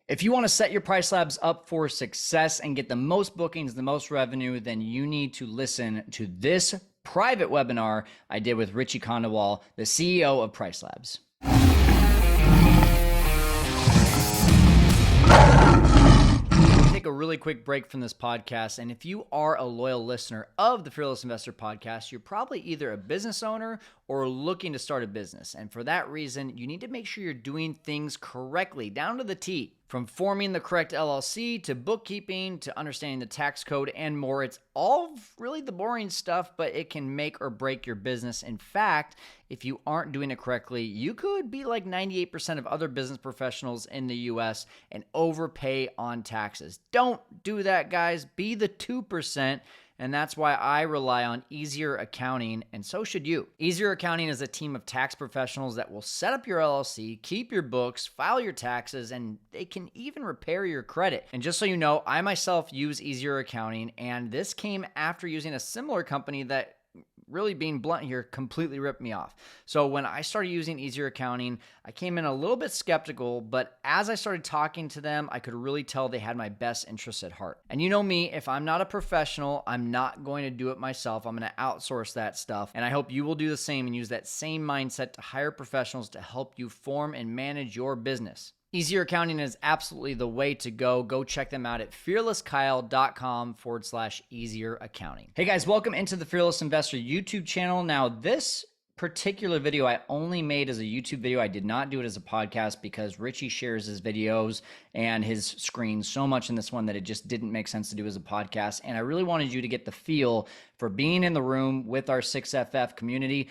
If you want to set your Price Labs up for success and get the most bookings, the most revenue, then you need to listen to this private webinar I did with Richie Khandelwal, the CEO of Price Labs. Take a really quick break from this podcast. And if you are a loyal listener of the Fearless Investor podcast, you're probably either a business owner or looking to start a business. And for that reason, you need to make sure you're doing things correctly, down to the T. From forming the correct LLC to bookkeeping to understanding the tax code and more. It's all really the boring stuff, but it can make or break your business. In fact, if you aren't doing it correctly, you could be like 98% of other business professionals in the US and overpay on taxes. Don't do that, guys. Be the 2%. And that's why I rely on Easier Accounting, and so should you. Easier Accounting is a team of tax professionals that will set up your LLC, keep your books, file your taxes, and they can even repair your credit. And just so you know, I myself use Easier Accounting, and this came after using a similar company that, really being blunt here, completely ripped me off. So when I started using Easier Accounting, I came in a little bit skeptical, but as I started talking to them, I could really tell they had my best interests at heart. And you know me, if I'm not a professional, I'm not going to do it myself. I'm going to outsource that stuff. And I hope you will do the same and use that same mindset to hire professionals to help you form and manage your business. Easier Accounting is absolutely the way to go. Go check them out at fearlesskyle.com/easier accounting. Hey guys, welcome into the Fearless Investor YouTube channel. Now, this particular video I only made as a YouTube video. I did not do it as a podcast because Richie shares his videos and his screens so much in this one that it just didn't make sense to do as a podcast. And I really wanted you to get the feel for being in the room with our 6FF community.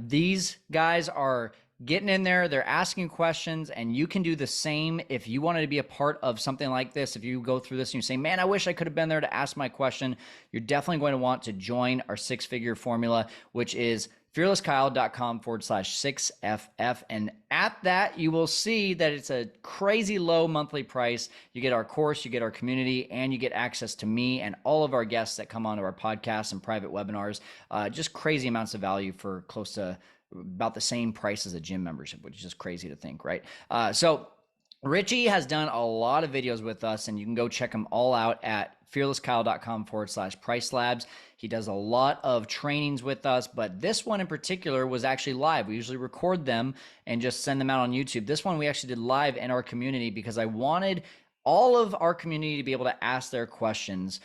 These guys are getting in there, they're asking questions, and you can do the same if you wanted to be a part of something like this. If you go through this and you say, man, I wish I could have been there to ask my question, you're definitely going to want to join our six-figure formula, which is fearlesskyle.com/6FF. And at that, you will see that it's a crazy low monthly price. You get our course, you get our community, and you get access to me and all of our guests that come onto our podcasts and private webinars. Just crazy amounts of value for close to about the same price as a gym membership, which is just crazy to think, right? So Richie has done a lot of videos with us, and you can go check them all out at fearlesskyle.com/price labs. He does a lot of trainings with us, but this one in particular was actually live. We usually record them and just send them out on YouTube. This one we actually did live in our community because I wanted all of our community to be able to ask their questions.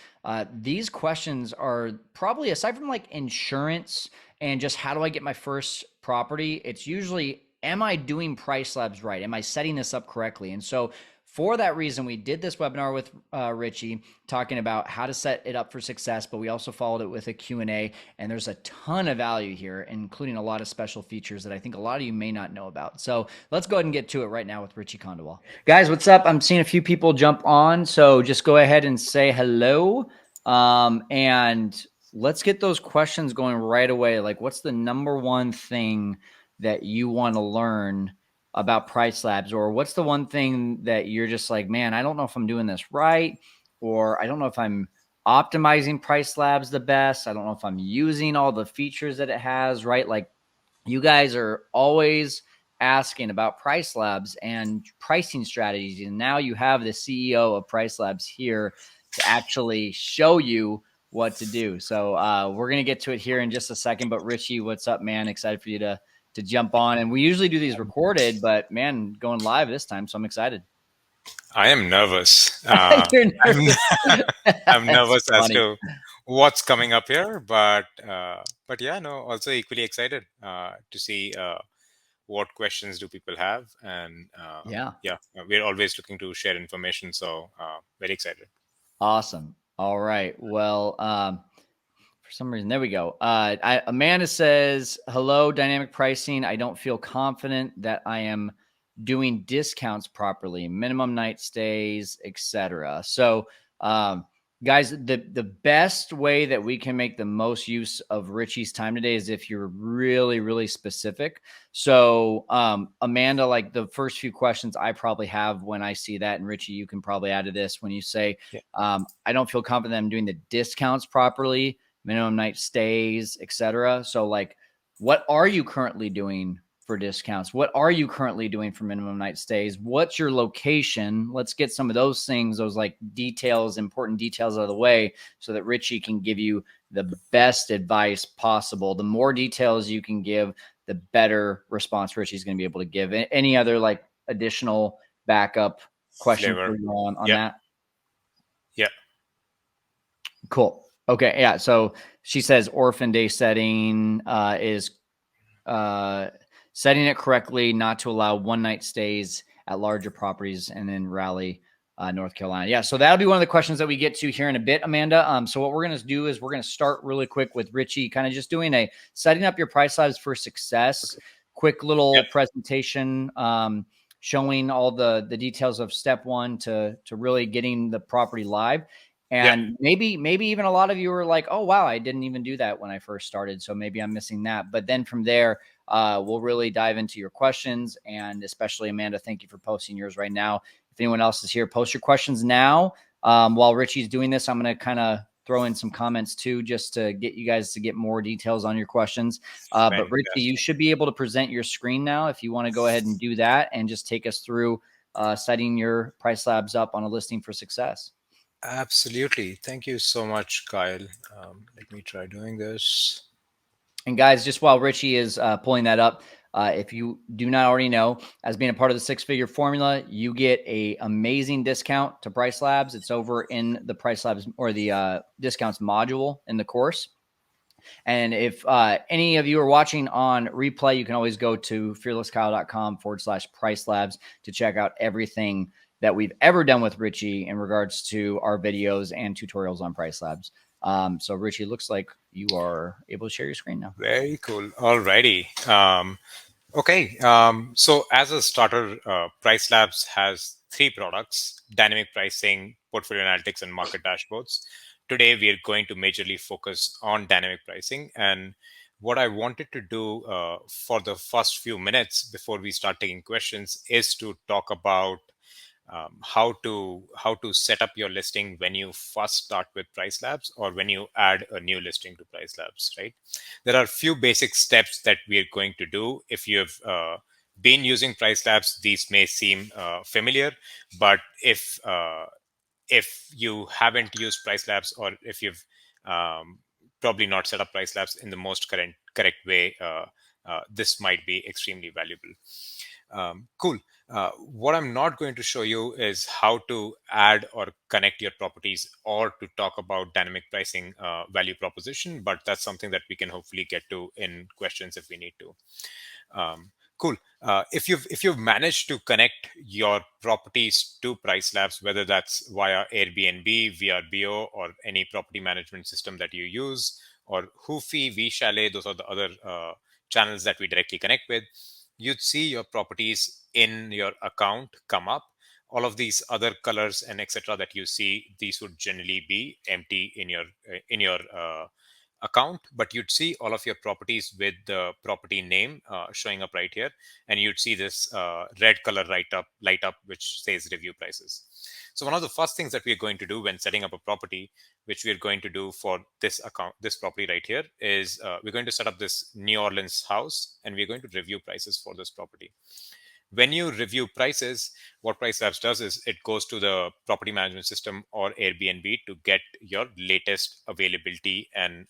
These questions are probably, aside from like insurance and just how do I get my first property, it's usually, am I doing Price Labs right? Am I setting this up correctly? And so for that reason, we did this webinar with Richie talking about how to set it up for success, but we also followed it with a Q&A, and there's a ton of value here, including a lot of special features that I think a lot of you may not know about. So let's go ahead and get to it right now with Richie Khandelwal. Guys, what's up? I'm seeing a few people jump on, so just go ahead and say hello, and let's get those questions going right away. Like, what's the number one thing that you want to learn about Price Labs? Or what's the one thing that you're just like, man, I don't know if I'm doing this right, or I don't know if I'm optimizing Price Labs the best. I don't know if I'm using all the features that it has, right? Like, you guys are always asking about Price Labs and pricing strategies. And now you have the CEO of Price Labs here to actually show you what to do. So we're going to get to it here in just a second. But Richie, what's up, man? Excited for you to jump on. And we usually do these recorded, but man, going live this time. So I'm excited. I am nervous. You're nervous. I'm nervous as funny. to what's coming up here, but yeah, no, also equally excited to see what questions do people have, and Yeah, we're always looking to share information. So very excited. awesome. All right. Well, for some reason, there we go. Amanda says, hello, dynamic pricing. I don't feel confident that I am doing discounts properly, minimum night stays, etc. So, guys, the best way that we can make the most use of Richie's time today is if you're really, really specific. So, Amanda, like the first few questions I probably have when I see that, and Richie, you can probably add to this when you say, I don't feel confident I'm doing the discounts properly, minimum night stays, etc. So, like, what are you currently doing for discounts? What are you currently doing for minimum night stays? What's your location? Let's get some of those things, those like details, important details out of the way so that Richie can give you the best advice possible. The more details you can give, the better response Richie's going to be able to give. Any other like additional backup questions for Flavor. you on Yeah. that? Yeah. Cool. Okay. Yeah. So she says orphan day setting is setting it correctly, not to allow one night stays at larger properties and in Raleigh, North Carolina. Yeah, so that'll be one of the questions that we get to here in a bit, Amanda. So what we're going to do is we're going to start really quick with Richie, kind of just doing a setting up your price labs for success, quick Yeah. little presentation, showing all the details of step one to really getting the property live. Yeah. And maybe even a lot of you are like, oh wow, I didn't even do that when I first started, so maybe I'm missing that. But then from there, we'll really dive into your questions, and especially Amanda, thank you for posting yours right now. If anyone else is here, post your questions now. While Richie's doing this, I'm going to kind of throw in some comments too, just to get you guys to get more details on your questions. But Richie, you Fantastic. should be able to present your screen now if you want to go ahead and do that and just take us through setting your price labs up on a listing for success. Absolutely. Thank you so much, Kyle. Let me try doing this. And guys, just while Richie is pulling that up, if you do not already know, as being a part of the six-figure formula, you get a amazing discount to Price Labs. It's over in the Price Labs or the discounts module in the course. And if any of you are watching on replay, you can always go to fearlesskyle.com/price labs to check out everything that we've ever done with Richie in regards to our videos and tutorials on Price Labs. So Richie, looks like you are able to share your screen now. Very cool. Alrighty. Okay. So as a starter, Price Labs has three products: dynamic pricing, portfolio analytics, and market dashboards. Today, we are going to majorly focus on dynamic pricing. And what I wanted to do for the first few minutes before we start taking questions is to talk about how to set up your listing when you first start with Price Labs or when you add a new listing to Price Labs, right? There are a few basic steps that we are going to do. If you have been using Price Labs, these may seem familiar, but if you haven't used Price Labs, or if you've probably not set up Price Labs in the most correct way, this might be extremely valuable. Cool. What I'm not going to show you is how to add or connect your properties or to talk about dynamic pricing value proposition, but that's something that we can hopefully get to in questions if we need to. Cool. If you've managed to connect your properties to Price Labs, whether that's via Airbnb, VRBO, or any property management system that you use, or Hoofy, VShalet, those are the other channels that we directly connect with, you'd see your properties in your account come up. All of these other colors and etc. that you see, these would generally be empty in your account, but you'd see all of your properties with the property name showing up right here, and you'd see this red color light up which says review prices. So one of the first things that we're going to do when setting up a property, which we're going to do for this account, this property right here, is we're going to set up this New Orleans house, and we're going to review prices for this property. When you review prices, what Price Labs does is it goes to the property management system or Airbnb to get your latest availability and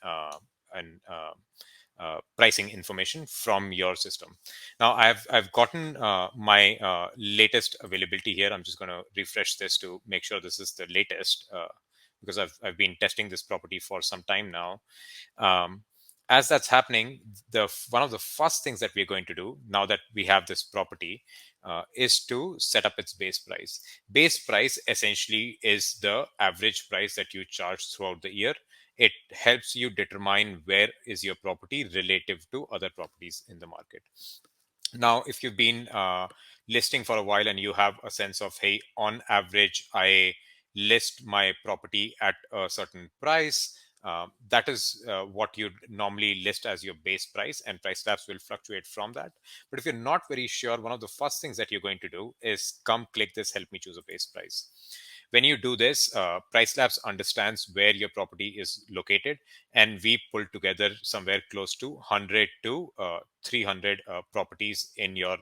pricing information from your system. Now, I've gotten my latest availability here. I'm just going to refresh this to make sure this is the latest because I've been testing this property for some time now. As that's happening, one of the first things that we're going to do now that we have this property is to set up its base price. Base price essentially is the average price that you charge throughout the year. It helps you determine where is your property relative to other properties in the market. Now, if you've been listing for a while and you have a sense of, hey, on average, I list my property at a certain price, that is what you'd normally list as your base price, and Price Labs will fluctuate from that. But if you're not very sure, one of the first things that you're going to do is come click this help me choose a base price. When you do this, Price Labs understands where your property is located, and we pull together somewhere close to 100 to 300 properties in your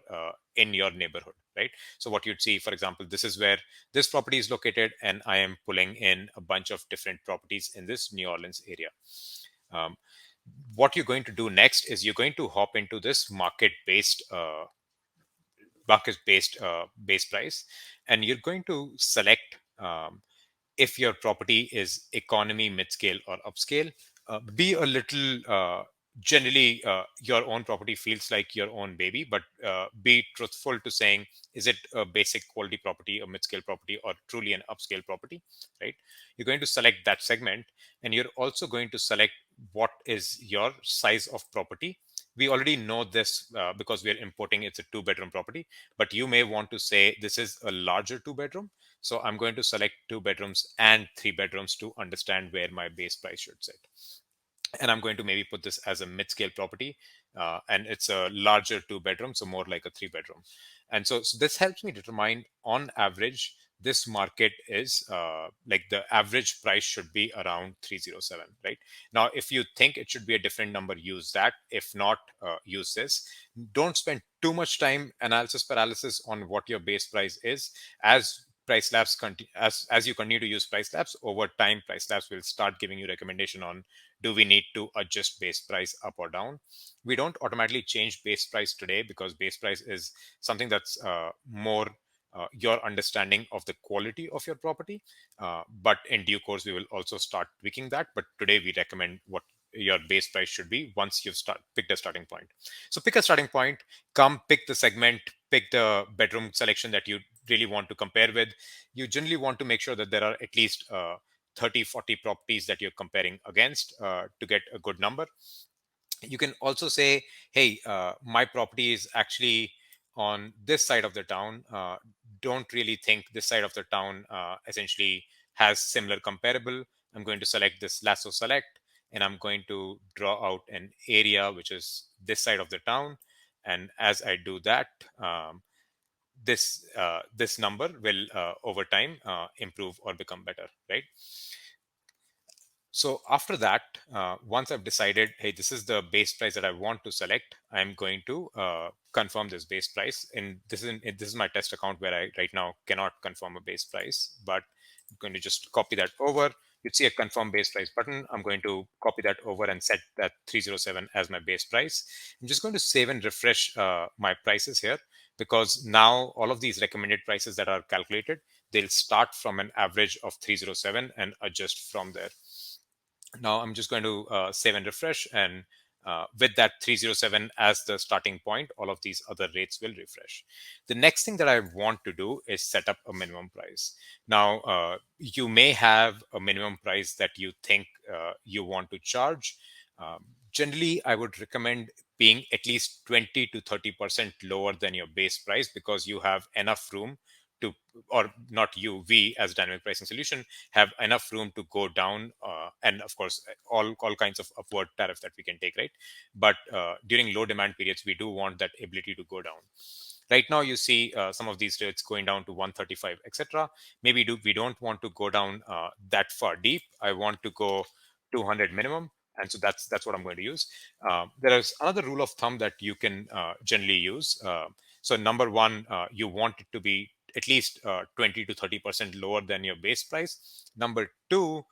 neighborhood, right? So what you'd see, for example, this is where this property is located, and I am pulling in a bunch of different properties in this New Orleans area. Um, what you're going to do next is you're going to hop into this market based base price, and you're going to select if your property is economy, mid-scale, or upscale. Be a little generally your own property feels like your own baby, but be truthful to saying, is it a basic quality property, a mid-scale property, or truly an upscale property, right? You're going to select that segment, and you're also going to select what is your size of property. We already know this because we are importing it's a 2-bedroom property, but you may want to say this is a larger 2-bedroom. So I'm going to select 2 bedrooms and 3 bedrooms to understand where my base price should sit. And I'm going to maybe put this as a mid-scale property, and it's a larger 2 bedroom, so more like a 3 bedroom. And so this helps me determine, on average, this market is like the average price should be around 307, right? Now, if you think it should be a different number, use that. If not, use this. Don't spend too much time analysis paralysis on what your base price is. As you continue to use Price Labs over time, Price Labs will start giving you recommendation on, do we need to adjust base price up or down? We don't automatically change base price today because base price is something that's more your understanding of the quality of your property. But in due course, we will also start tweaking that. But today, we recommend what your base price should be once you've picked a starting point. So pick a starting point, come pick the segment, pick the bedroom selection that you really want to compare with. You generally want to make sure that there are at least 30-40 properties that you're comparing against to get a good number. You can also say, hey, my property is actually on this side of the town. Don't really think this side of the town essentially has similar comparable. I'm going to select this lasso select, and I'm going to draw out an area which is this side of the town. And as I do that, this number will over time improve or become better, right? So after that, once I've decided, hey, this is the base price that I want to select, I'm going to confirm this base price. And this is my test account where I right now cannot confirm a base price, but I'm going to just copy that over. You'd see a confirm base price button. I'm going to copy that over and set that 307 as my base price. I'm just going to save and refresh my prices here, because now all of these recommended prices that are calculated, they'll start from an average of 307 and adjust from there. Now I'm just going to save and refresh, and with that 307 as the starting point, all of these other rates will refresh. The next thing that I want to do is set up a minimum price. Now, you may have a minimum price that you think you want to charge. Generally, I would recommend being at least 20 to 30% lower than your base price, because you have enough room to, or not you, we as dynamic pricing solution have enough room to go down, and of course all kinds of upward tariffs that we can take, right? But during low demand periods, we do want that ability to go down. Right now, you see some of these rates going down to 135, etc. Maybe we don't want to go down that far deep. I want to go 200 minimum, and so that's what I'm going to use. There is another rule of thumb that you can generally use. So number one, you want it to be at least 20 to 30% lower than your base price. Number two,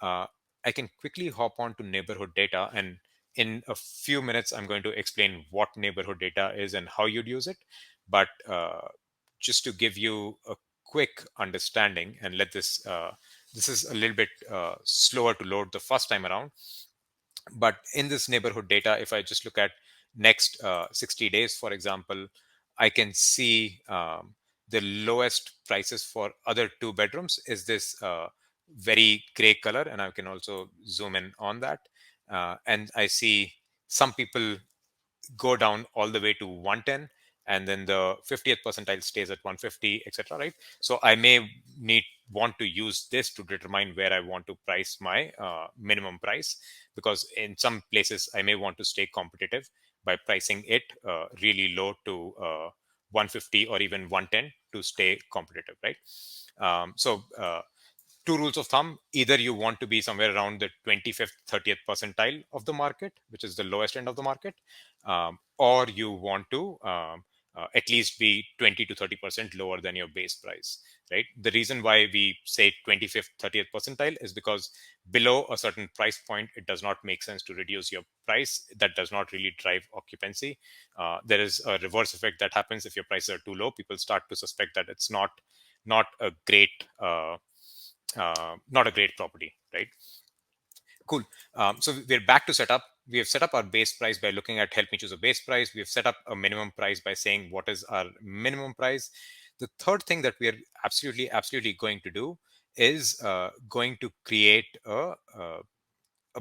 uh, I can quickly hop on to neighborhood data, and in a few minutes, I'm going to explain what neighborhood data is and how you'd use it. But just to give you a quick understanding, and this is a little bit slower to load the first time around. But in this neighborhood data, if I just look at next 60 days, for example, I can see the lowest prices for other 2 bedrooms is this very gray color, and I can also zoom in on that. And I see some people go down all the way to 110, and then the 50th percentile stays at 150, etc., right? So I may want to use this to determine where I want to price my minimum price, because in some places I may want to stay competitive by pricing it really low to 150 or even 110 to stay competitive, right? So two rules of thumb: either you want to be somewhere around the 25th 30th percentile of the market, which is the lowest end of the market, or you want to at least be 20 to 30% lower than your base price, right? The reason why we say 25th 30th percentile is because below a certain price point it does not make sense to reduce your price. That does not really drive occupancy. There is a reverse effect that happens. If your prices are too low, people start to suspect that it's not a great property, right? Cool. So we're back to setup. We have set up our base price by looking at help me choose a base price. We have set up a minimum price by saying what is our minimum price. The third thing that we are absolutely going to do is going to create a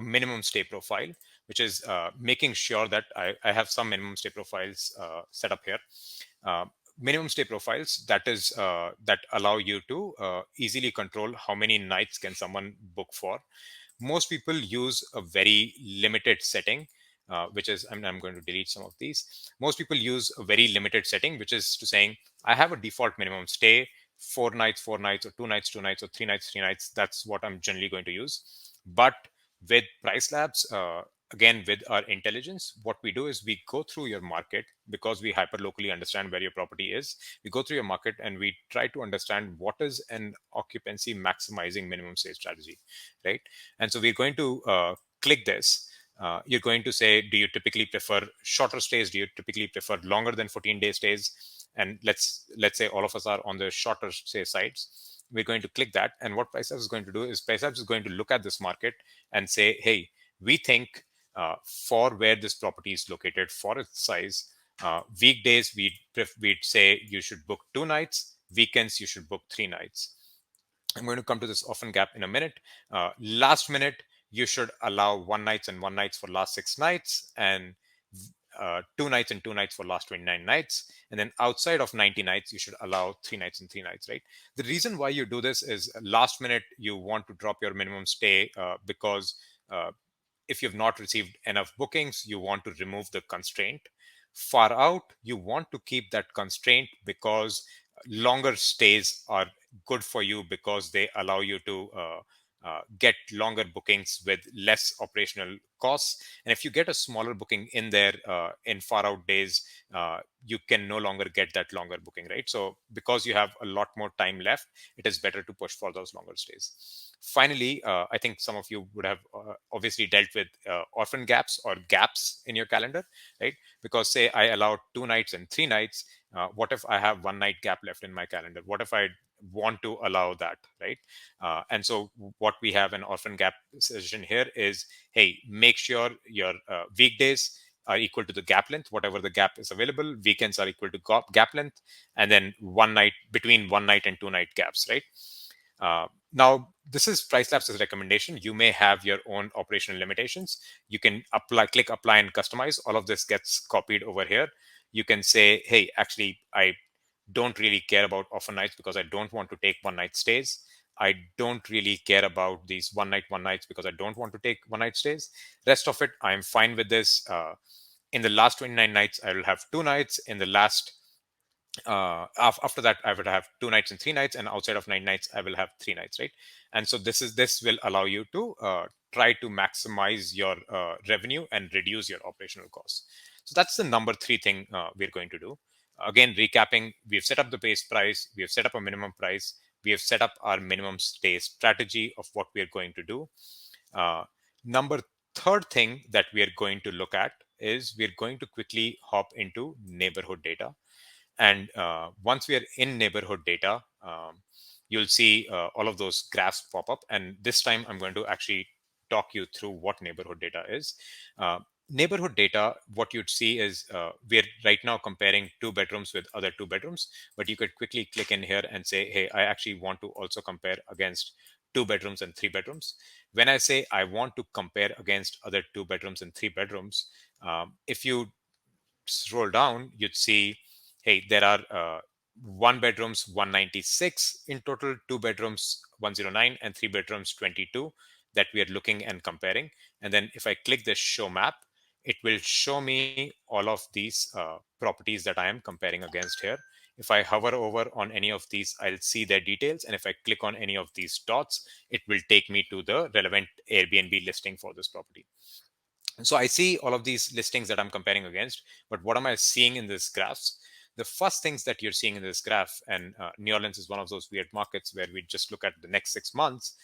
minimum stay profile, which is making sure that I have some minimum stay profiles set up here. Uh, Minimum stay profiles that allow you to easily control how many nights can someone book for. Most people use a very limited setting, which is, I'm going to delete some of these. Most people use a very limited setting, which is to saying, I have a default minimum stay, 4 nights, 4 nights, or 2 nights, 2 nights, or 3 nights, 3 nights. That's what I'm generally going to use. But with Price Labs, again, with our intelligence, what we do is we go through your market, because we hyper locally understand where your property is. We go through your market and we try to understand what is an occupancy maximizing minimum stay strategy, right? And so we're going to click this. You're going to say, do you typically prefer shorter stays? Do you typically prefer longer than 14-day stays? And let's say all of us are on the shorter stay sides. We're going to click that. And what PriceLabs is going to do is PriceLabs is going to look at this market and say, hey, we think for where this property is located, for its size, weekdays we'd say you should book 2 nights. Weekends you should book 3 nights. I'm going to come to this orphan gap in a minute. Last minute, you should allow 1 nights and 1 nights for last 6 nights, and 2 nights and 2 nights for last 29 nights. And then outside of 90 nights, you should allow 3 nights and 3 nights, right? The reason why you do this is last minute, you want to drop your minimum stay because uh, if you've not received enough bookings, you want to remove the constraint. Far out, you want to keep that constraint because longer stays are good for you because they allow you to get longer bookings with less operational costs. And if you get a smaller booking in there in far out days, you can no longer get that longer booking, right? So because you have a lot more time left, it is better to push for those longer stays. Finally, I think some of you would have obviously dealt with orphan gaps or gaps in your calendar, right? Because say I allow 2 nights and 3 nights. What if I have 1 night gap left in my calendar? What if I want to allow that, right? And so what we have an orphan gap suggestion here is, hey, make sure your weekdays are equal to the gap length, whatever the gap is available. Weekends are equal to gap length, and then 1 night between 1 night and 2 night gaps, right? Now, this is Price Labs' recommendation. You may have your own operational limitations. You can click apply and customize. All of this gets copied over here. You can say, hey, actually, I don't really care about offer nights because I don't want to take 1 night stays. I don't really care about these 1 nights because I don't want to take 1 night stays. Rest of it, I'm fine with this. In the last 29 nights, I will have 2 nights. In the last after that, I would have 2 nights and 3 nights, and outside of 9 nights I will have 3 nights, right? And so this will allow you to try to maximize your revenue and reduce your operational costs. So that's the number 3 thing we're going to do. Again, recapping, we've set up the base price, we have set up a minimum price, we have set up our minimum stay strategy of what we are going to do. Number third thing that we are going to look at is we're going to quickly hop into neighborhood data. And once we are in neighborhood data, you'll see all of those graphs pop up. And this time I'm going to actually talk you through what neighborhood data is. Neighborhood data, what you'd see is we're right now comparing 2 bedrooms with other 2 bedrooms, but you could quickly click in here and say, hey, I actually want to also compare against 2 bedrooms and 3 bedrooms. When I say I want to compare against other 2 bedrooms and 3 bedrooms, if you scroll down, you'd see, hey, there are 1 bedrooms 196 in total, 2 bedrooms 109, and 3 bedrooms 22 that we are looking and comparing. And then if I click this show map, it will show me all of these properties that I am comparing against here If I hover over on any of these, I'll see their details. And if I click on any of these dots, it will take me to the relevant Airbnb listing for this property. So I see all of these listings that I'm comparing against, but what am I seeing in this graphs? The first things that you're seeing in this graph, and New Orleans is one of those weird markets where we just look at the next 6 months.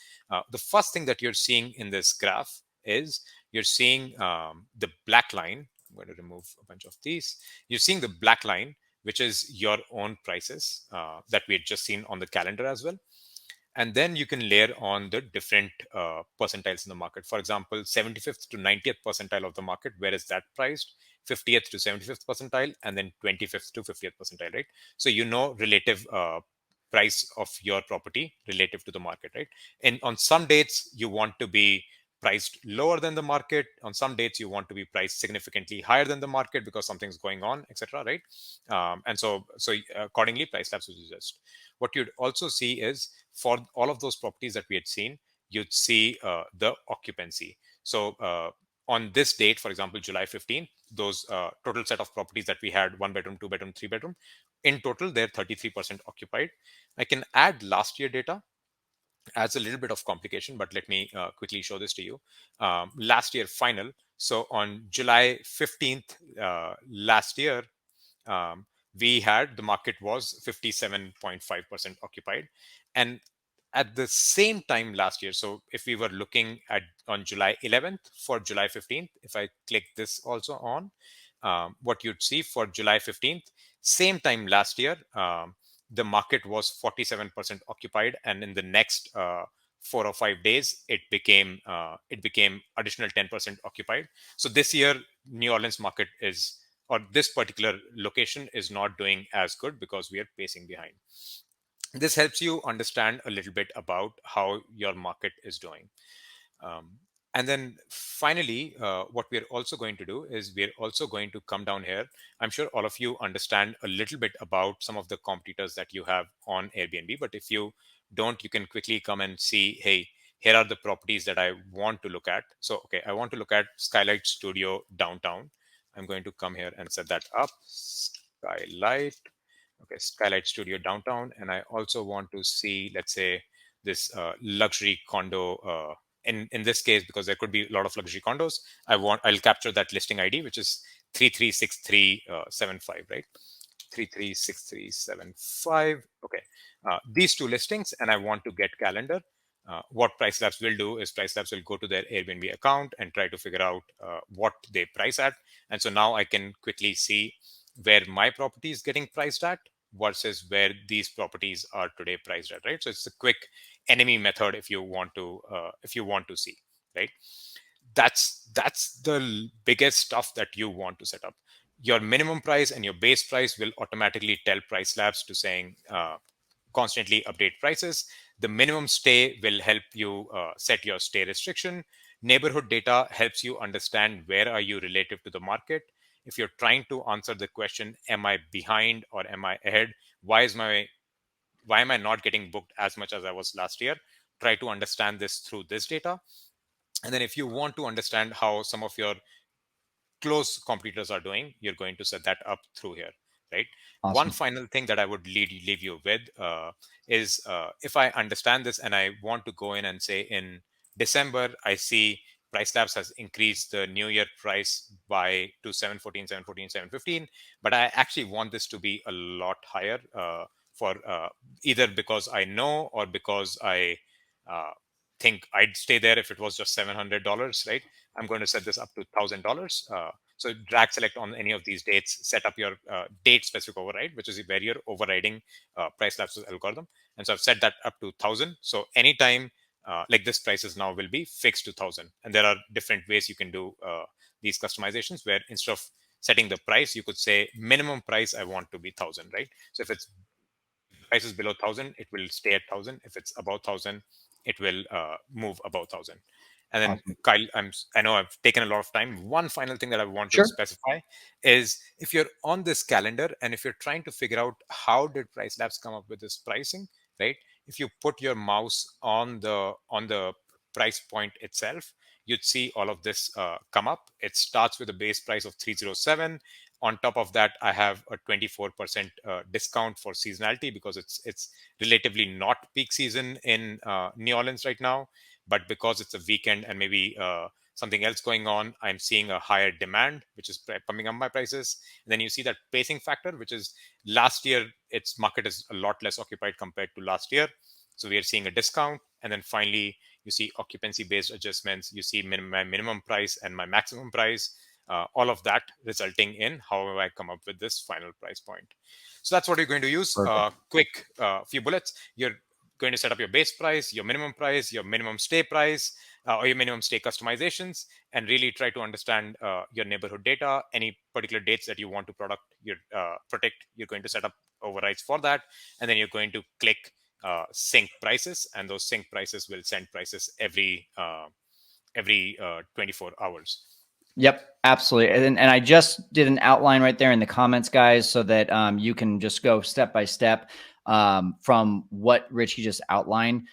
The first thing that you're seeing in this graph is you're seeing the black line. I'm going to remove a bunch of these. You're seeing the black line, which is your own prices that we had just seen on the calendar as well. And then you can layer on the different percentiles in the market. For example, 75th to 90th percentile of the market, where is that priced? 50th to 75th percentile, and then 25th to 50th percentile, right? So you know relative price of your property relative to the market, right? And on some dates you want to be priced lower than the market. On some dates you want to be priced significantly higher than the market because something's going on, etc., right? And so accordingly price labs will suggest. What you'd also see is for all of those properties that we had seen, you'd see the occupancy. So on this date, for example, July 15th, those total set of properties that we had, 1 bedroom, 2 bedroom, 3 bedroom, in total, they're 33% occupied. I can add last year data, adds a little bit of complication, but let me quickly show this to you. Last year final. So on July 15th last year, um, we had the market was 57.5% occupied. And at the same time last year, so if we were looking at on July 11th for July 15th, if I click this also on, what you'd see for July 15th, same time last year, the market was 47% occupied, and in the next 4 or 5 days, it became additional 10% occupied. So this year, New Orleans market is, or this particular location is not doing as good because we are pacing behind. This helps you understand a little bit about how your market is doing. Um, and then finally, what we're also going to do is we're also going to come down here. I'm sure all of you understand a little bit about some of the competitors that you have on Airbnb, but if you don't, you can quickly come and see, hey, here are the properties that I want to look at. So, okay, I want to look at Skylight Studio Downtown. I'm going to come here and set that up. Skylight. Okay, Skylight Studio Downtown. And I also want to see, let's say, this luxury condo. In this case, because there could be a lot of luxury condos, I'll capture that listing ID, which is 336375, right? 336375. Okay, these two listings, and I want to get calendar. What Price Labs will do is Price Labs will go to their Airbnb account and try to figure out what they price at. And so now I can quickly see where my property is getting priced at versus where these properties are today priced at, right? So it's a quick enemy method if you want to see, right? That's the biggest stuff that you want to set up. Your minimum price and your base price will automatically tell Price Labs to saying constantly update prices. The minimum stay will help you set your stay restriction. Neighborhood data helps you understand where are you relative to the market. If you're trying to answer the question, am I behind or am I ahead? Why am I not getting booked as much as I was last year? Try to understand this through this data. And then if you want to understand how some of your close competitors are doing, you're going to set that up through here, right? One Awesome. final thing that I would leave you with is if I understand this and I want to go in and say in December, I see Price Labs has increased the new year price by to 714, 714, 715, but I actually want this to be a lot higher for either because I know or because I uh, think I'd stay there if it was just $700, right? I'm going to set this up to $1,000. So drag select on any of these dates, set up your date specific override, which is where you're overriding Price Labs algorithm. And so I've set that up to 1,000. So anytime like this prices now will be fixed to 1,000. And there are different ways you can do these customizations where instead of setting the price, you could say minimum price I want to be 1,000, right? So if it's price is below 1,000, it will stay at 1,000. If it's above 1,000, it will move above 1,000. And then Awesome. Kyle, I know I've taken a lot of time. One final thing that I want to Sure. specify is if you're on this calendar and if you're trying to figure out how did Price Labs come up with this pricing, right? If you put your mouse on the price point itself, you'd see all of this come up. It starts with a base price of 307, On top of that, I have a 24% discount for seasonality, because it's relatively not peak season in New Orleans right now, but because it's a weekend and maybe something else going on, I'm seeing a higher demand, which is pumping up my prices. And then you see that pacing factor, which is last year, its market is a lot less occupied compared to last year. So we are seeing a discount. And then finally, you see occupancy based adjustments. You see my minimum price and my maximum price, all of that resulting in however I come up with this final price point. So that's what you're going to use. Perfect. Quick few bullets. You're going to set up your base price, your minimum stay price, or your minimum stay customizations, and really try to understand your neighborhood data, any particular dates that you want to protect. You're going to set up overrides for that, and then you're going to click sync prices, and those sync prices will send prices every 24 hours. Yep, absolutely. And I just did an outline right there in the comments, guys, so that you can just go step by step from what Richie just outlined.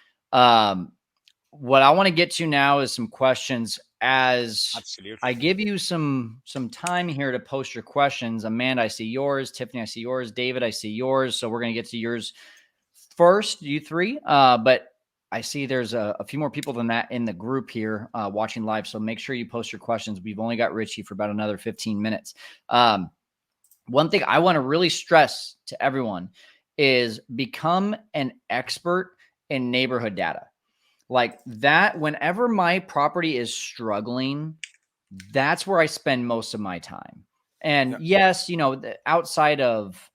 What I want to get to now is some questions. As Absolutely. I give you some time here to post your questions. Amanda, I see yours. Tiffany, I see yours. David, I see yours. So we're going to get to yours first, you three. But I see there's a few more people than that in the group here watching live. So make sure you post your questions. We've only got Richie for about another 15 minutes. One thing I want to really stress to everyone is become an expert in neighborhood data. Like that, whenever my property is struggling, that's where I spend most of my time. And Yeah. yes, outside of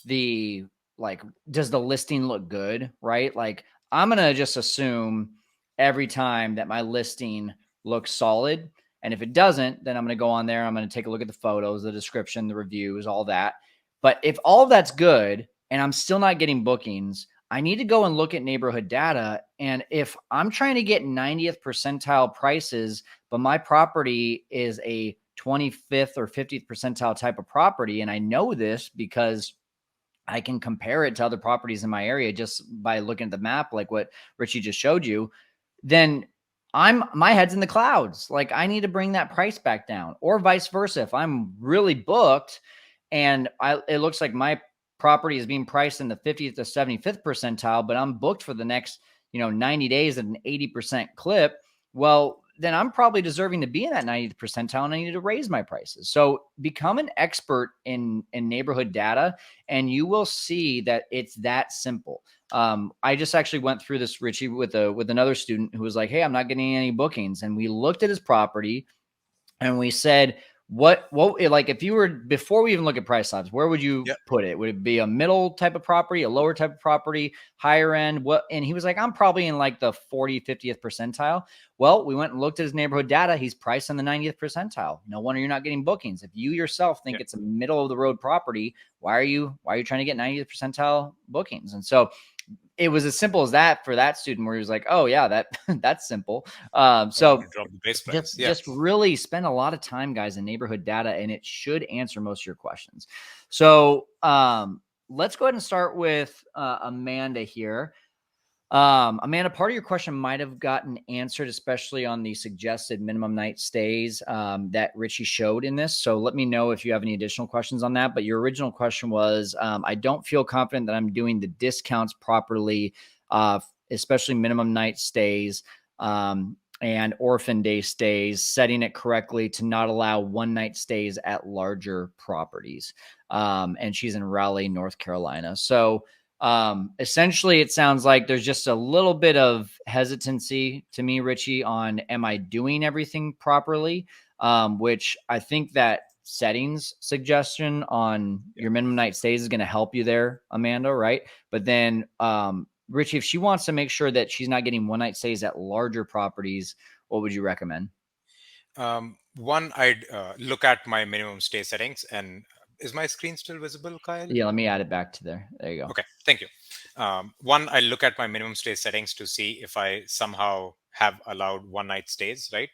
the like, does the listing look good? Right. Like, I'm going to just assume every time that my listing looks solid. And if it doesn't, then I'm going to go on there. I'm going to take a look at the photos, the description, the reviews, all that. But if all of that's good and I'm still not getting bookings, I need to go and look at neighborhood data. And if I'm trying to get 90th percentile prices, but my property is a 25th or 50th percentile type of property, and I know this because I can compare it to other properties in my area just by looking at the map, like what Richie just showed you, then my head's in the clouds. Like, I need to bring that price back down, or vice versa. If I'm really booked and it looks like my property is being priced in the 50th to 75th percentile, but I'm booked for the next 90 days at an 80% clip, well, then I'm probably deserving to be in that 90th percentile, and I need to raise my prices. So become an expert in neighborhood data, and you will see that it's that simple. I just actually went through this, Richie, with another student who was like, "Hey, I'm not getting any bookings," and we looked at his property and we said, what like, if you were, before we even look at price slabs, where would you Yeah. put it? Would it be a middle type of property, a lower type of property, higher end? What? And he was like, I'm probably in like the 40th, 50th percentile. Well, we went and looked at his neighborhood data. He's priced in the 90th percentile. No wonder you're not getting bookings. If you yourself think Yeah. it's a middle of the road property, why are you trying to get 90th percentile bookings? And so it was as simple as that for that student, where he was like, oh yeah, that's simple. I want So to drop the base just price. Yeah. just really spend a lot of time, guys, in neighborhood data, and it should answer most of your questions. So let's go ahead and start with Amanda here. Amanda, part of your question might have gotten answered, especially on the suggested minimum night stays that Richie showed in this. So let me know if you have any additional questions on that. But your original question was, I don't feel confident that I'm doing the discounts properly, especially minimum night stays and orphan day stays, setting it correctly to not allow one night stays at larger properties. And she's in Raleigh, North Carolina. So essentially, it sounds like there's just a little bit of hesitancy to me, Richie, on am I doing everything properly? Which I think that settings suggestion on Yeah. your minimum night stays is going to help you there, Amanda, right? But then, Richie, if she wants to make sure that she's not getting one night stays at larger properties, what would you recommend? One, I'd look at my minimum stay settings. And is my screen still visible, Kyle? Yeah, let me add it back to there. There you go. Okay, thank you. One, I look at my minimum stay settings to see if I somehow have allowed one night stays, right,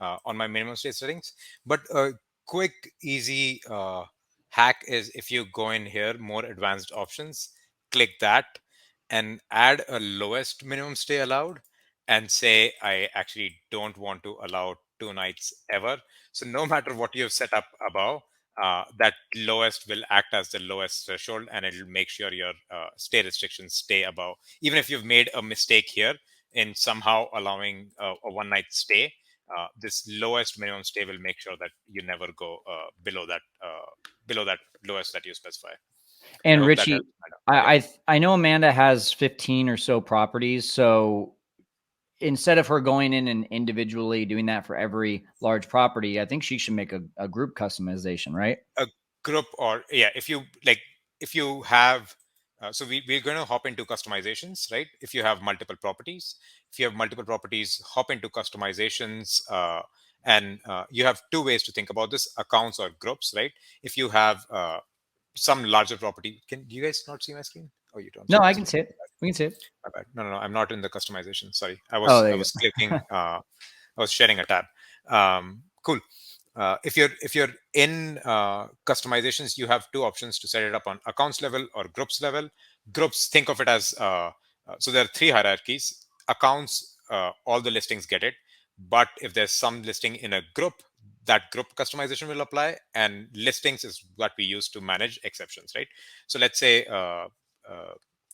on my minimum stay settings. But a quick, easy hack is, if you go in here, more advanced options, click that and add a lowest minimum stay allowed, and say, I actually don't want to allow 2 nights ever. So no matter what you've set up above, that lowest will act as the lowest threshold, and it'll make sure your stay restrictions stay above. Even if you've made a mistake here in somehow allowing a one night stay, this lowest minimum stay will make sure that you never go below that lowest that you specify. I And hope that Richie, helps. Yeah. I know Amanda has 15 or so properties, so instead of her going in and individually doing that for every large property, I think she should make a group customization, right? A group, or yeah, if you like, if you have so we're going to hop into customizations, right? If you have multiple properties, hop into customizations, and you have two ways to think about this: accounts or groups, right? If you have some larger property, can do you guys not see my screen? Oh, you don't No, see my I can screen. see it. We can see it. My bad. No, I'm not in the customization. Sorry, Oh, I there you was go. clicking. I was sharing a tab. Cool. If you're in customizations, you have two options to set it up on accounts level or groups level. Groups, think of it as so there are three hierarchies. Accounts, all the listings get it, but if there's some listing in a group, that group customization will apply. And listings is what we use to manage exceptions, right? So let's say uh,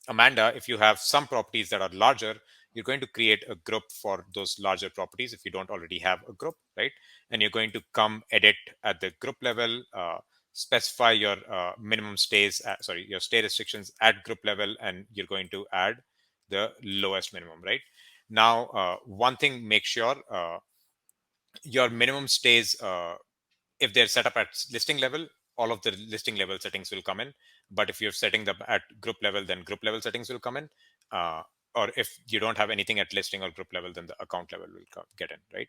Amanda, if you have some properties that are larger, you're going to create a group for those larger properties if you don't already have a group, right? And you're going to come edit at the group level, specify your minimum stays, your stay restrictions at group level, and you're going to add the lowest minimum, right? Now, one thing, make sure your minimum stays, if they're set up at listing level, all of the listing level settings will come in. But if you're setting them at group level, then group level settings will come in. Or if you don't have anything at listing or group level, then the account level will get in, right?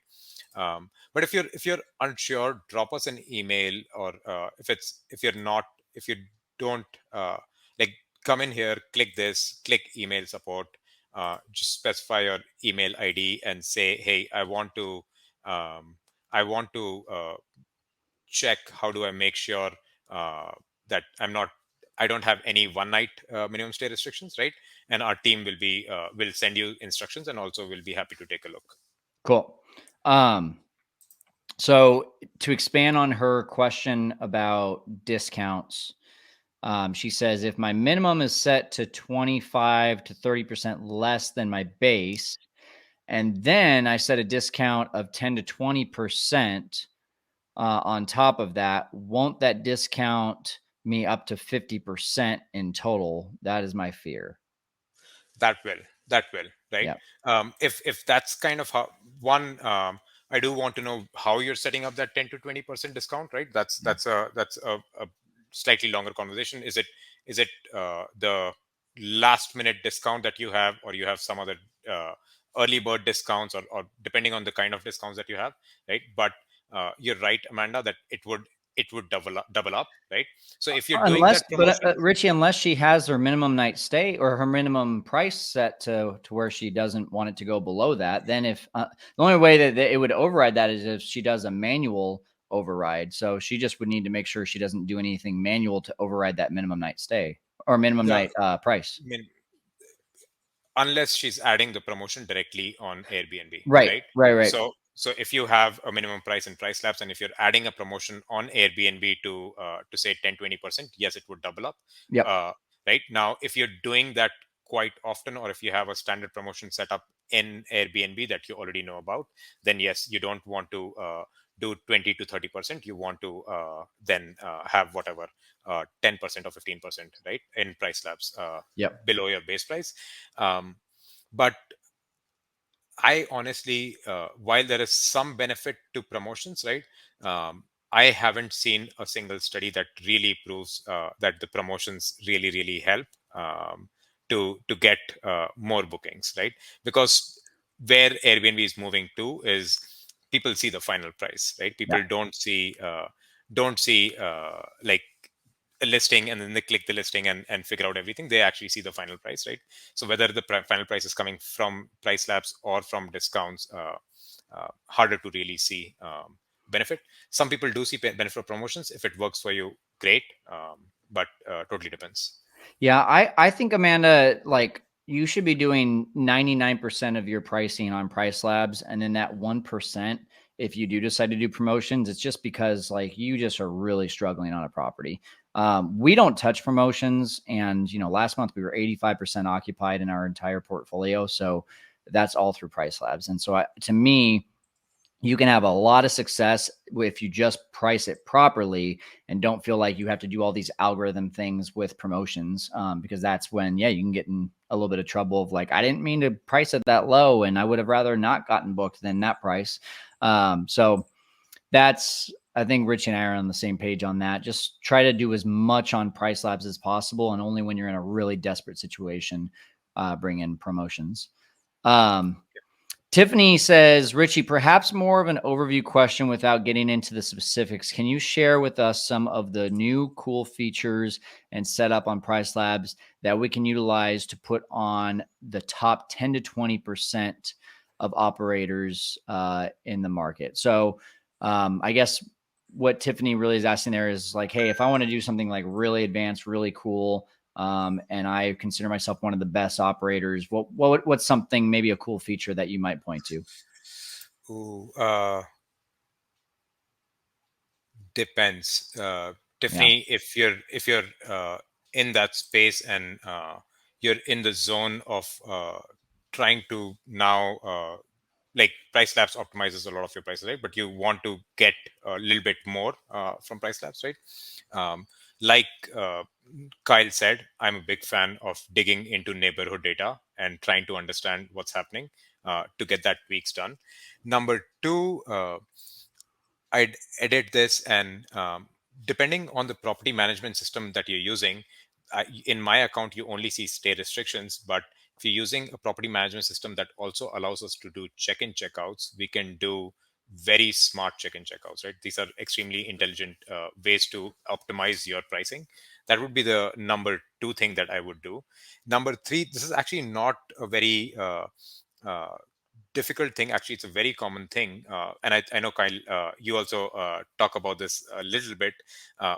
But if you're unsure, drop us an email, or if you're not, if you don't like, come in here, click this, click email support, just specify your email ID and say, hey, um, I want to check, how do I make sure that I don't have any one night minimum stay restrictions, right? And our team will send you instructions, and also will be happy to take a look. Cool. Um, so to expand on her question about discounts, she says if my minimum is set to 25 to 30% less than my base, and then I set a discount of 10 to 20% on top of that, won't that discount me up to 50% in total? That is my fear. That will, right? Yeah. If that's kind of how one, I do want to know how you're setting up that 10 to 20% discount, right? That's a slightly longer conversation. Is it the last minute discount that you have, or you have some other uh, early bird discounts, or depending on the kind of discounts that you have, right? But you're right, Amanda, that it would double up, right? So if you're doing Unless, that but promotion, Richie, unless she has her minimum night stay or her minimum price set to where she doesn't want it to go below that, then if the only way that it would override that is if she does a manual override. So she just would need to make sure she doesn't do anything manual to override that minimum night stay or minimum the night price. unless she's adding the promotion directly on Airbnb, Right, right? right, right. So if you have a minimum price in price labs, and if you're adding a promotion on Airbnb to say 10-20%, yes, it would double up. Yep. Uh, right now, if you're doing that quite often, or if you have a standard promotion set up in Airbnb that you already know about, then yes, you don't want to do 20 to 30%. You want to then have whatever 10% or 15%, right, in price labs Yep. below your base price. Um, but I honestly, while there is some benefit to promotions, right? I haven't seen a single study that really proves that the promotions really help to get more bookings, right? Because where Airbnb is moving to is, people see the final price, right? Yeah. People don't see like a listing and then they click the listing and figure out everything. They actually see the final price, right? So whether the final price is coming from price labs or from discounts, harder to really see benefit. Some people do see benefit of promotions. If it works for you, great. But totally depends. Yeah, I think, Amanda, like, you should be doing 99% of your pricing on Price Labs, and then that 1% if you do decide to do promotions, it's just because like you just are really struggling on a property. We don't touch promotions, and last month we were 85% occupied in our entire portfolio, so that's all through Price Labs. And so, to me, you can have a lot of success if you just price it properly and don't feel like you have to do all these algorithm things with promotions, because that's when, you can get in a little bit of trouble of like, I didn't mean to price it that low and I would have rather not gotten booked than that price. So I think Rich and I are on the same page on that. Just try to do as much on Price Labs as possible, and only when you're in a really desperate situation, bring in promotions. Um, Tiffany says, Richie, perhaps more of an overview question without getting into the specifics. Can you share with us some of the new cool features and setup on Price Labs that we can utilize to put on the top 10 to 20% of operators in the market? So I guess what Tiffany really is asking there is like, hey, if I want to do something like really advanced, really cool, and I consider myself one of the best operators, what's something, maybe a cool feature that you might point to? Ooh, depends. Yeah. Tiffany, if you're in that space and you're in the zone of trying to now like Price Labs optimizes a lot of your prices, right? But you want to get a little bit more from Price Labs, right? Um, like Kyle said, I'm a big fan of digging into neighborhood data and trying to understand what's happening to get that tweaks done. Number two, I'd edit this, and depending on the property management system that you're using, in my account, you only see stay restrictions. But if you're using a property management system that also allows us to do check-in checkouts, we can do very smart check-in checkouts, right? These are extremely intelligent ways to optimize your pricing. That would be the number two thing that I would do. Number three, this is actually not a very uh, difficult thing. Actually, it's a very common thing, and I know Kyle, you also talk about this a little bit,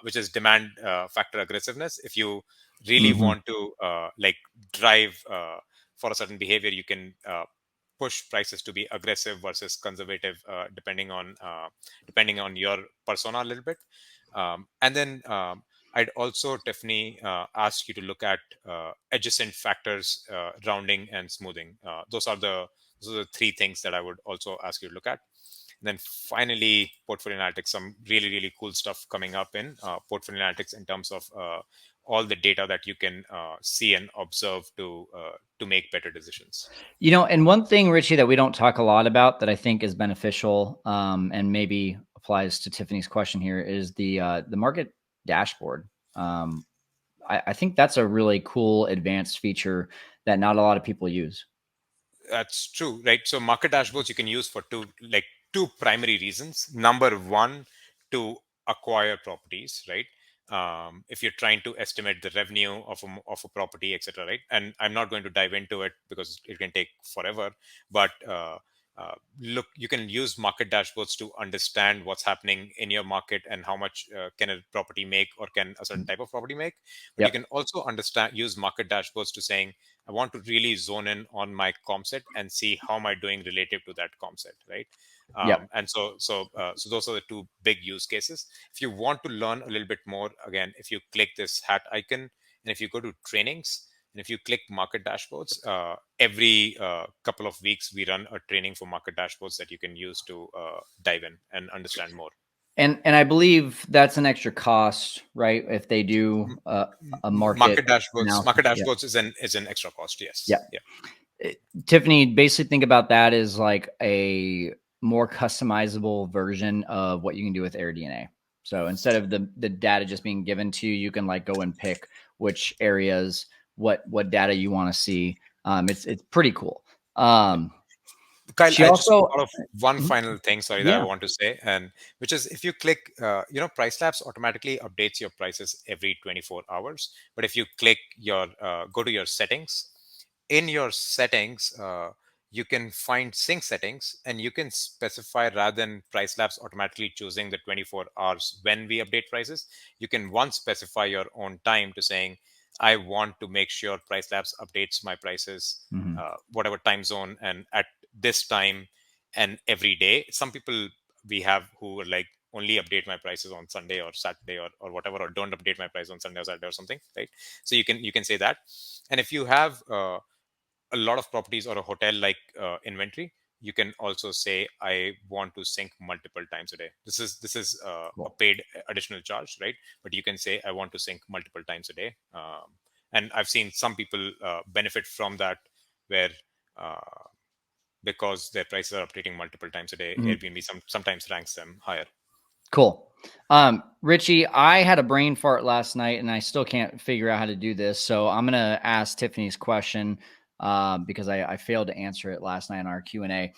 which is demand factor aggressiveness. If you really Mm-hmm. want to like drive for a certain behavior, you can push prices to be aggressive versus conservative, depending on your persona a little bit. And then I'd also definitely ask you to look at adjacent factors, rounding and smoothing. Those are the three things that I would also ask you to look at. And then finally, portfolio analytics, some really, really cool stuff coming up in portfolio analytics in terms of all the data that you can see and observe to make better decisions. And one thing, Richie, that we don't talk a lot about that I think is beneficial, and maybe applies to Tiffany's question here, is the market dashboard. I think that's a really cool advanced feature that not a lot of people use. That's true, right? So market dashboards you can use for two primary reasons. Number one, to acquire properties, right? If you're trying to estimate the revenue of a property, etc., right? And I'm not going to dive into it because it can take forever. But look, you can use market dashboards to understand what's happening in your market and how much can a property make, or can a certain type of property make. But you Yep. can also use market dashboards to saying, I want to really zone in on my comp set and see how am I doing relative to that comp set, right? Yep. So those are the two big use cases. If you want to learn a little bit more, again, if you click this hat icon and if you go to trainings and if you click market dashboards, every couple of weeks we run a training for market dashboards that you can use to dive in and understand more. And I believe that's an extra cost, right? If they do a market Market dashboards, analysis. market Yeah. dashboards is an extra cost. Yeah. Yes. Yeah. Tiffany, basically think about that as like a more customizable version of what you can do with AirDNA. So instead of the data just being given to you, you can like go and pick which areas, what data you want to see. It's pretty cool. Um, Kyle, she I just also, thought of one Mhm. final thing, sorry, that I Yeah. want to say, and which is if you click, Price Labs automatically updates your prices every 24 hours. But if you click go to your settings, in your settings, you can find sync settings and you can specify, rather than Price Labs automatically choosing the 24 hours when we update prices, you can once specify your own time to saying, I want to make sure Price Labs updates my prices, Mhm. whatever time zone and at this time and every day. Some people we have who are like only update my prices on Sunday or Saturday or whatever, or don't update my price on Sunday or Saturday or something, right? So you can say that. And if you have a lot of properties or a hotel like inventory, you can also say I want to sync multiple times a day. This is a Cool. paid additional charge, right? But you can say I want to sync multiple times a day. And I've seen some people benefit from that, where uh, because their prices are updating multiple times a day, Mhm. Airbnb sometimes ranks them higher. Cool. Richie, I had a brain fart last night and I still can't figure out how to do this. So I'm going to ask Tiffany's question because I failed to answer it last night in our Q&A.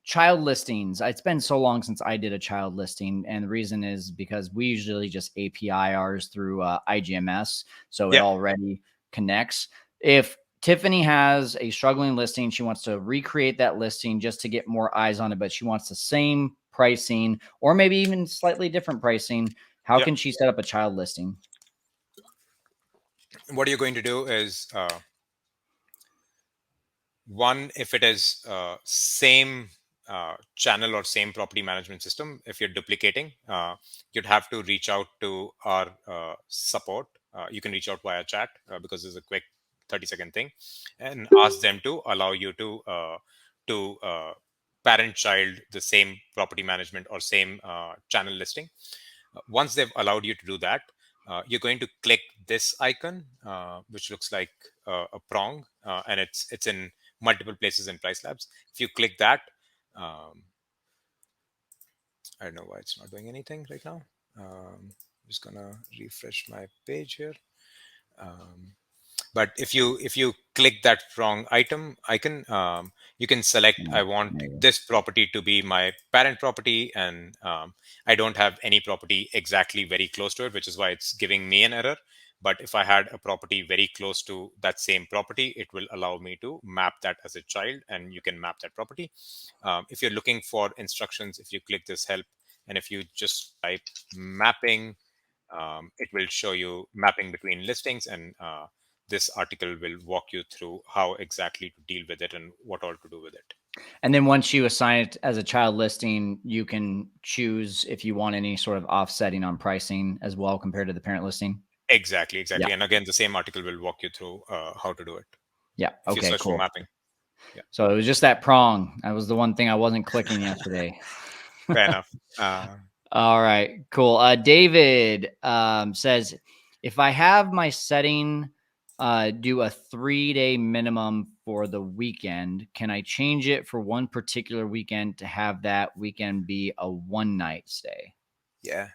Child listings. It's been so long since I did a child listing. And the reason is because we usually just API ours through IGMS. So it Yeah. already connects. If Tiffany has a struggling listing, she wants to recreate that listing just to get more eyes on it, but she wants the same pricing or maybe even slightly different pricing. How Yeah. can she set up a child listing? What you're going to do is one, if it is same channel or same property management system, if you're duplicating, you'd have to reach out to our support. You can reach out via chat because it's a quick 30-second thing, and ask them to allow you to parent child the same property management or same channel listing. Once they've allowed you to do that, you're going to click this icon, which looks like a prong, and it's in multiple places in Price Labs. If you click that, um, I don't know why it's not doing anything right now. I'm just gonna refresh my page here. Um, but if you click that wrong item icon, you can select I Yeah, want there you go. this property to be my parent property, and I don't have any property exactly very close to it, which is why it's giving me an error. But if I had a property very close to that same property, it will allow me to map that as a child, and you can map that property. If you're looking for instructions, if you click this help, and if you just type mapping, it will show you mapping between listings, and this article will walk you through how exactly to deal with it and what all to do with it. And then once you assign it as a child listing, you can choose if you want any sort of offsetting on pricing as well compared to the parent listing. Exactly, Yeah. exactly. And again, the same article will walk you through how to do it. Yeah. If you Okay, search for cool. mapping, yeah, So it was just that prong. That was the one thing I wasn't clicking yesterday. fair enough. All right, cool. David says, if I have my setting do a 3-day minimum for the weekend, can I change it for one particular weekend to have that weekend be a one night stay? Yeah.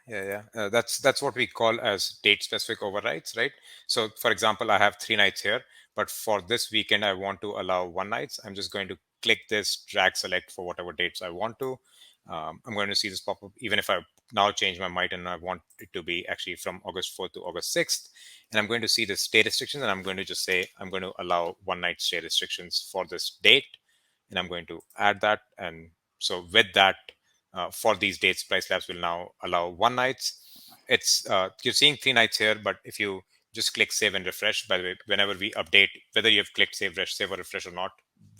That's what we call as date specific overrides, right? So, for example, I have 3 nights here, but for this weekend, I want to allow one nights. I'm just going to click this, drag select for whatever dates I want to. I'm going to see this pop up, even if I now change my mind and I want it to be actually from August 4th to August 6th. And I'm going to see the stay restrictions, and I'm going to just say, I'm going to allow one night stay restrictions for this date. And I'm going to add that. And so with that, for these dates, Price Labs will now allow one nights. It's you're seeing 3 nights here, but if you just click save and refresh, by the way, whenever we update, whether you have clicked save or refresh or not,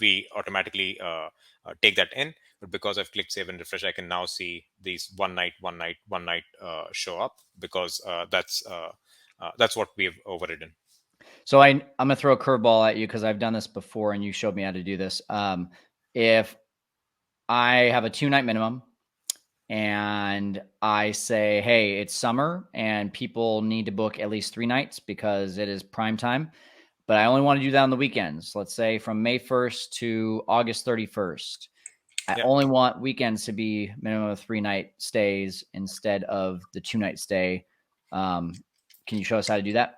we automatically take that in. But because I've clicked save and refresh, I can now see these one night show up, because that's what we've overridden. So I'm gonna throw a curveball at you because I've done this before and you showed me how to do this. If I have a 2-night minimum and I say, hey, it's summer and people need to book at least 3 nights because it is prime time, but I only want to do that on the weekends. Let's say from May 1st to August 31st. I Yeah, only want weekends to be minimum of 3-night stays instead of the 2-night stay. Can you show us how to do that?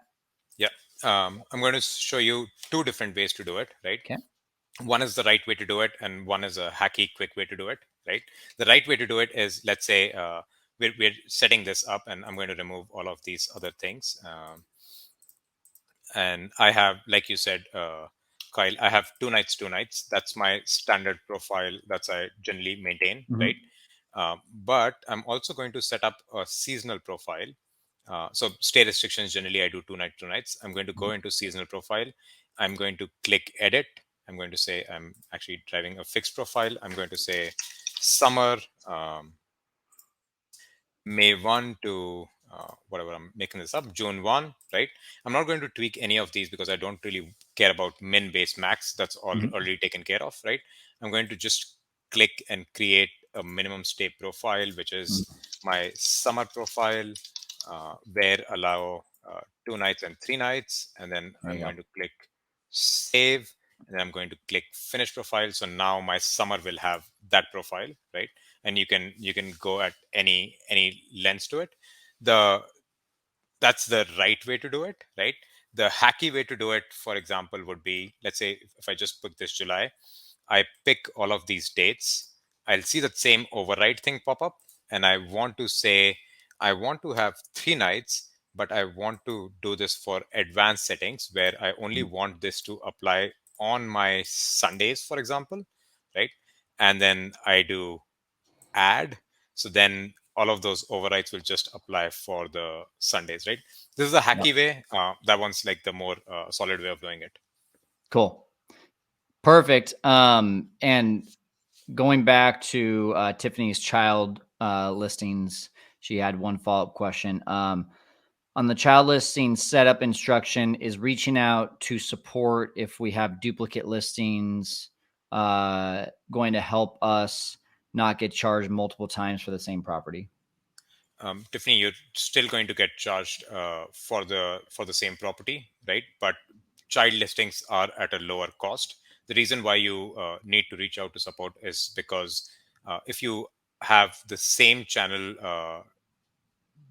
yeah. I'm going to show you two different ways to do it, right? Okay. One is the right way to do it, and one is a hacky quick way to do it, right? The right way to do it is, let's say we're setting this up, and I'm going to remove all of these other things, and I have, like you said, Kyle, I have 2 nights. That's my standard profile that's I generally maintain, right? Mhm. But I'm also going to set up a seasonal profile. So stay restrictions, generally I do 2 nights. I'm going to go into seasonal profile. I'm going to click edit. I'm going to say I'm actually driving a fixed profile. I'm going to say summer, May 1 to whatever, I'm making this up, June 1, right? I'm not going to tweak any of these because I don't really care about min, base, max. That's all Mhm. already taken care of, right? I'm going to just click and create a minimum stay profile, which is Mhm. my summer profile, where allow 2 nights and 3 nights. And then There I'm you go. going to click save. And then I'm going to click finish profile. So now my summer will have that profile, right? And you can go at any lens to it. The That's the right way to do it, right? The hacky way to do it, for example, would be, let's say if I just put this July, I pick all of these dates, I'll see that same override thing pop up, and I want to say I want to have 3 nights, but I want to do this for advanced settings where I only Mhm. want this to apply on my Sundays, for example, right? And then I do add. So then all of those overrides will just apply for the Sundays, right? This is a Yep. hacky way. That one's like the more solid way of doing it. Cool. Perfect. And going back to Tiffany's child listings, she had one follow up question. On the child listing setup instruction, is reaching out to support if we have duplicate listings going to help us not get charged multiple times for the same property? Tiffany, you're still going to get charged for the same property, right? But child listings are at a lower cost. The reason why you need to reach out to support is because if you have the same channel,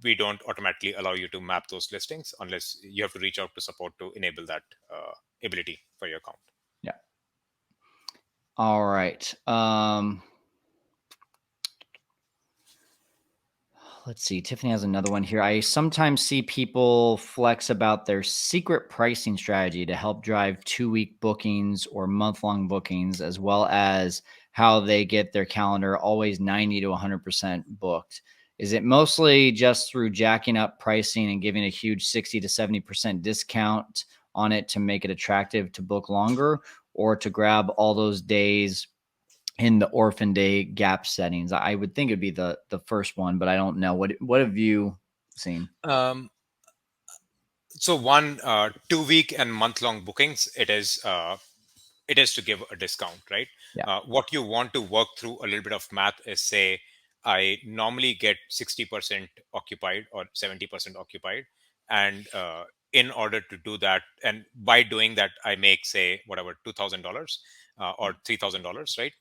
we don't automatically allow you to map those listings unless you have to reach out to support to enable that ability for your account. Yeah. All right. Let's see. Tiffany has another one here. I sometimes see people flex about their secret pricing strategy to help drive 2 week bookings or month long bookings, as well as how they get their calendar always 90 to 100% booked. Is it mostly just through jacking up pricing and giving a huge 60 to 70% discount on it to make it attractive to book longer, or to grab all those days in the orphan day gap settings? I would think it'd be the first one, but I don't know. What have you seen? Um, so one 2 week and month long bookings, it is to give a discount, right? Yeah. What you want to work through a little bit of math is, say, I normally get 60% occupied or 70% occupied. And in order to do that, and by doing that, I make, say, whatever, $2,000 or $3,000, right?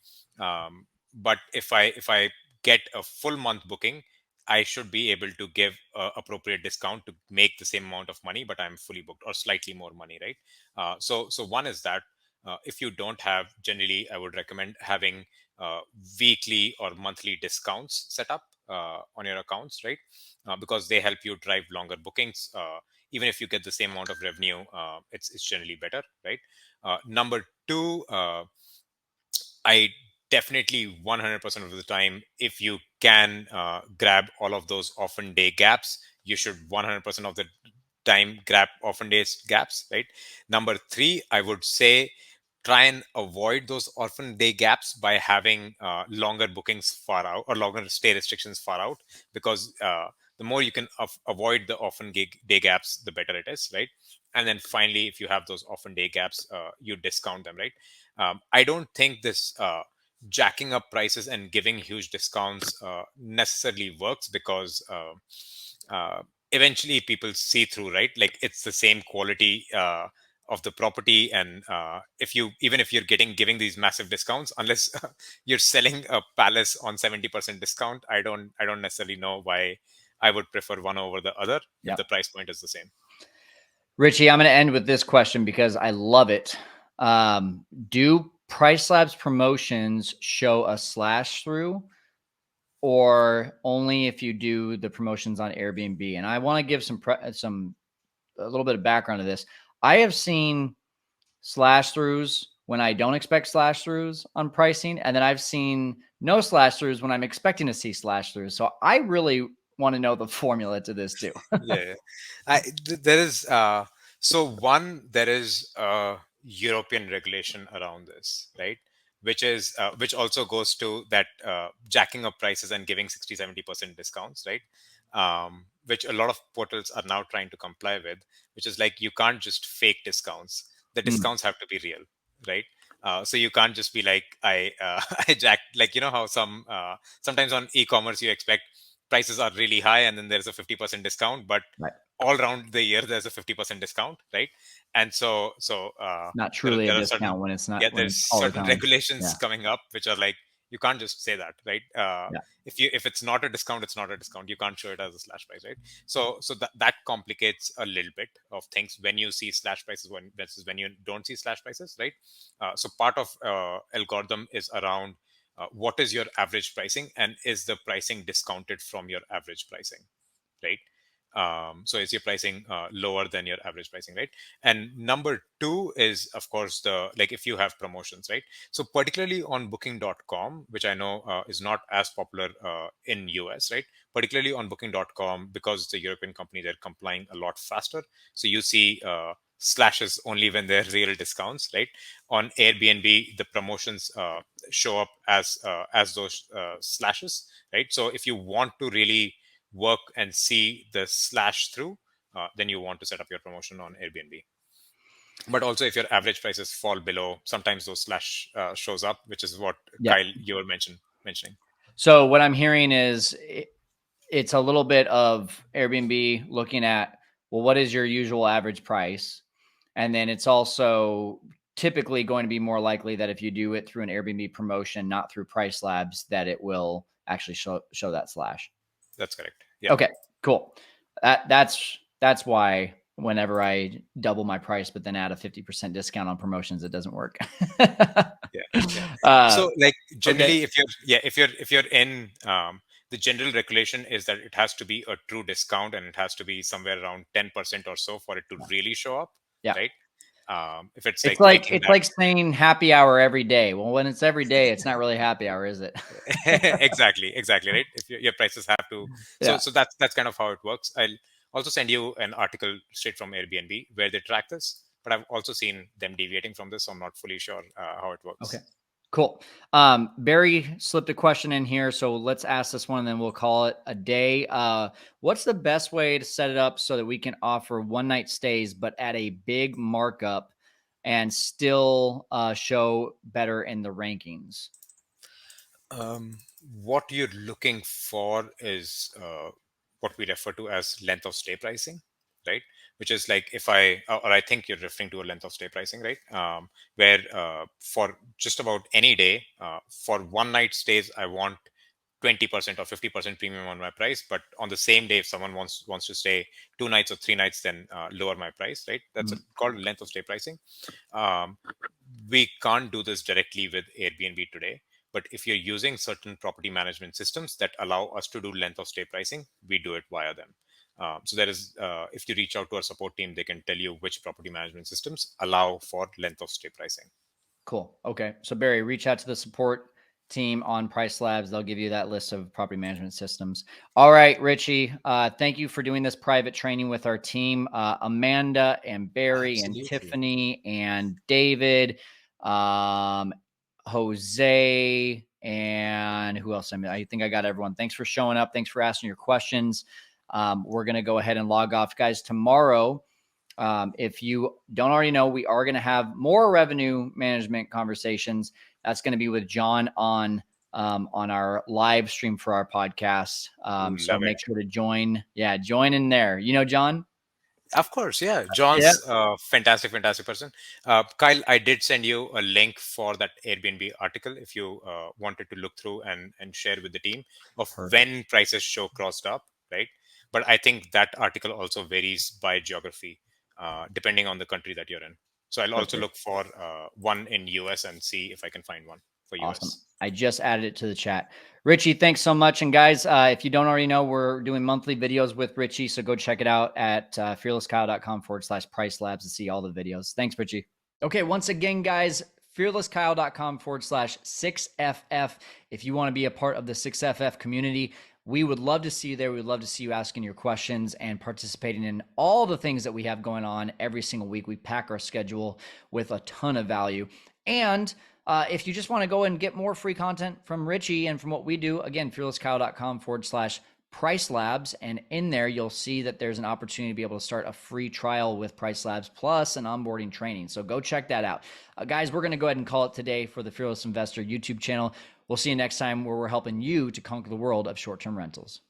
But if I get a full month booking, I should be able to give appropriate discount to make the same amount of money, but I'm fully booked or slightly more money, right? So one is that if you don't have, generally, I would recommend having weekly or monthly discounts set up on your accounts, right? Because they help you drive longer bookings. Even if you get the same amount of revenue, it's generally better, right? Number two, I definitely 100% of the time, if you can grab all of those often day gaps, you should 100% of the time grab often days gaps, right? Number three, I would say try and avoid those orphan day gaps by having longer bookings far out or longer stay restrictions far out, because the more you can avoid the orphan day gaps, the better it is, right? And then finally, if you have those orphan day gaps, you discount them, right? I don't think this jacking up prices and giving huge discounts necessarily works, because eventually people see through, right? Like, it's the same quality of the property, and if you even if you're giving these massive discounts, unless you're selling a palace on 70% discount, I don't necessarily know why I would prefer one over the other if Yeah. the price point is the same. Richie, I'm going to end with this question because I love it. Do Price Labs promotions show a slash through, or only if you do the promotions on Airbnb? And I want to give some a little bit of background to this. I have seen slash throughs when I don't expect slash throughs on pricing, and then I've seen no slash throughs when I'm expecting to see slash throughs. So I really want to know the formula to this too. Yeah, there is so one, there is a European regulation around this, right? which also goes to that jacking up prices and giving 60-70% discounts, right? Which a lot of portals are now trying to comply with, which is like you can't just fake discounts. The Mm, discounts have to be real, right? So you can't just be like I jacked, like, you know how sometimes on e-commerce you expect prices are really high and then there's a 50% discount, but right. all around the year there's a 50% discount, right? And Not there, truly a there are certain, discount when it's yeah, not, when there's it's all the certain time. regulations Yeah. coming up which are like, you can't just say that, right? Yeah. If it's not a discount, it's not a discount. You can't show it as a slash price, right? So that complicates a little bit of things when you see slash prices when versus when you don't see slash prices, right? So part of algorithm is around what is your average pricing and is the pricing discounted from your average pricing, right? So is your pricing lower than your average pricing, right? And number two is, of course, the, like, if you have promotions, right? So particularly on booking.com, which I know is not as popular in US, right? Particularly on booking.com, because it's a European company, they're complying a lot faster. So you see slashes only when they're real discounts, right? On Airbnb, the promotions show up as those slashes, right? So if you want to really work and see the slash through, then you want to set up your promotion on Airbnb. But also, if your average prices fall below, sometimes those slash shows up, which is what Yeah. Kyle you were mentioning. So what I'm hearing is it's a little bit of Airbnb looking at, well, what is your usual average price? And then it's also typically going to be more likely that if you do it through an Airbnb promotion, not through Price Labs, that it will actually show that slash. That's correct. Yeah, Okay, cool. That's why whenever I double my price, but then add a 50% discount on promotions, it doesn't work. yeah, yeah. uh, So, like, okay. generally, if you're in the general regulation is that it has to be a true discount and it has to be somewhere around 10% or so for it to really show up, Yeah. right? If it's like faking It's that. like saying happy hour every day. Well, when it's every day, it's not really happy hour, is it? Exactly, right? If your prices have to, so Yeah. so that's kind of how it works. I'll also send you an article straight from Airbnb where they track this, but I've also seen them deviating from this, so I'm not fully sure how it Okay. works. Cool. Barry slipped a question in here, so let's ask this one, and then we'll call it a day. What's the best way to set it up so that we can offer one night stays, but at a big markup, and still show better in the rankings? Um, what you're looking for is what we refer to as length of stay pricing, right? Which is like, if or I think you're referring to a length of stay pricing, right? Where for just about any day, for one night stays, I want 20% or 50% premium on my price. But on the same day, if someone wants to stay 2 nights or 3 nights, then lower my price, right? That's Mm, called length of stay pricing. Um, we can't do this directly with Airbnb today, but if you're using certain property management systems that allow us to do length of stay pricing, we do it via them. So there is, if you reach out to our support team, they can tell you which property management systems allow for length of stay pricing. cool. Okay. So Barry, reach out to the support team on Price Labs. They'll give you that list of property management systems. All right, Richie. Thank you for doing this private training with our team. Amanda and Barry and Absolutely. Tiffany and David, um, Jose, and who else? I think I got everyone. Thanks for showing up. Thanks for asking your questions. We're going to go ahead and log off, guys. Tomorrow, if you don't already know, we are going to have more revenue management conversations. That's going to be with John on our live stream for our podcast. Ooh, So love it. make sure to join. Yeah, join in there. You know, John. Of course, yeah. Yeah. John's fantastic person. Kyle, I did send you a link for that Airbnb article if you wanted to look through and share with the team of Perfect. when prices show crossed up, right? But I think that article also varies by geography, depending on the country that you're in. So I'll also Perfect. look for one in US and see if I can find one for Awesome. US. I just added it to the chat. Richie, thanks so much. And guys, if you don't already know, we're doing monthly videos with Richie. So go check it out at fearlesskyle.com/price labs to see all the videos. Thanks, Richie. Okay. Once again, guys, fearlesskyle.com/6FF. If you want to be a part of the 6FF community, we would love to see you there. We would love to see you asking your questions and participating in all the things that we have going on every single week. We pack our schedule with a ton of value. And If you just want to go and get more free content from Richie and from what we do, again, fearlesskyle.com/Price Labs. And in there, you'll see that there's an opportunity to be able to start a free trial with Price Labs plus an onboarding training. So go check that out. Guys, we're going to go ahead and call it today for the Fearless Investor YouTube channel. We'll see you next time where we're helping you to conquer the world of short-term rentals.